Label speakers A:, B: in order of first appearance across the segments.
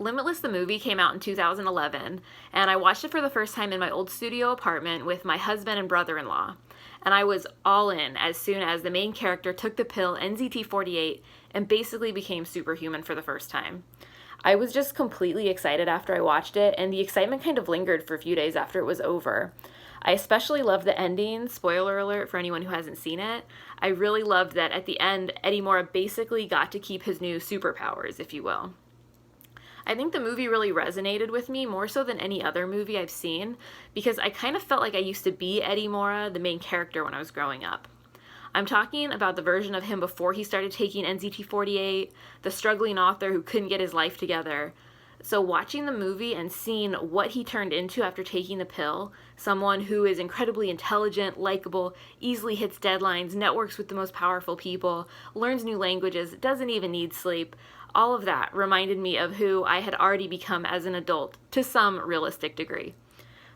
A: Limitless the movie came out in 2011, and I watched it for the first time in my old studio apartment with my husband and brother-in-law. And I was all in as soon as the main character took the pill NZT48 and basically became superhuman for the first time. I was just completely excited after I watched it, and the excitement kind of lingered for a few days after it was over. I especially loved the ending, spoiler alert for anyone who hasn't seen it. I really loved that at the end, Eddie Mora basically got to keep his new superpowers, if you will. I think the movie really resonated with me more so than any other movie I've seen because I kind of felt like I used to be Eddie Mora, the main character, when I was growing up. I'm talking about the version of him before he started taking NZT48, the struggling author who couldn't get his life together. So watching the movie and seeing what he turned into after taking the pill, someone who is incredibly intelligent, likable, easily hits deadlines, networks with the most powerful people, learns new languages, doesn't even need sleep, all of that reminded me of who I had already become as an adult, to some realistic degree.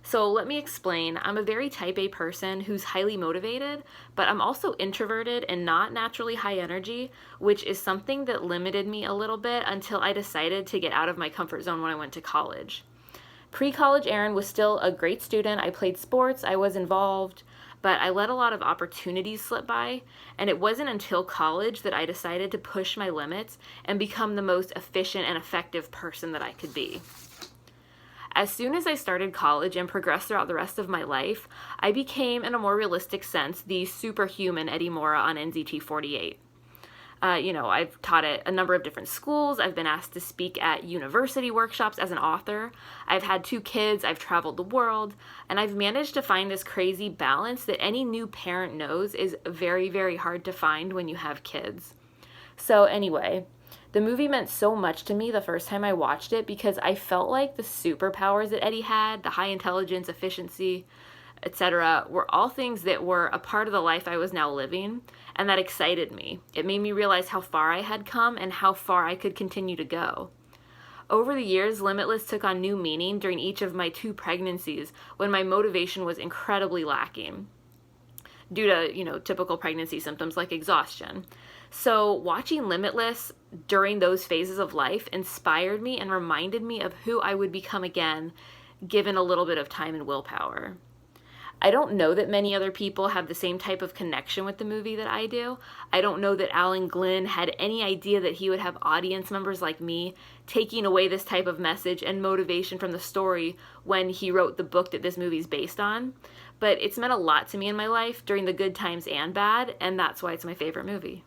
A: So let me explain. I'm a very type A person who's highly motivated, but I'm also introverted and not naturally high energy, which is something that limited me a little bit until I decided to get out of my comfort zone when I went to college. Pre-college Erin was still a great student. I played sports, I was involved, but I let a lot of opportunities slip by, and it wasn't until college that I decided to push my limits and become the most efficient and effective person that I could be. As soon as I started college and progressed throughout the rest of my life, I became, in a more realistic sense, the superhuman Eddie Mora on NZT48. I've taught at a number of different schools. I've been asked to speak at university workshops as an author. I've had 2 kids. I've traveled the world. And I've managed to find this crazy balance that any new parent knows is very, very hard to find when you have kids. So anyway, the movie meant so much to me the first time I watched it because I felt like the superpowers that Eddie had, the high intelligence, efficiency, etc., were all things that were a part of the life I was now living, and that excited me. It made me realize how far I had come and how far I could continue to go. Over the years, Limitless took on new meaning during each of my 2 pregnancies when my motivation was incredibly lacking due to, typical pregnancy symptoms like exhaustion. So watching Limitless during those phases of life inspired me and reminded me of who I would become again, given a little bit of time and willpower. I don't know that many other people have the same type of connection with the movie that I do. I don't know that Alan Glynn had any idea that he would have audience members like me taking away this type of message and motivation from the story when he wrote the book that this movie's based on. But it's meant a lot to me in my life during the good times and bad, and that's why it's my favorite movie.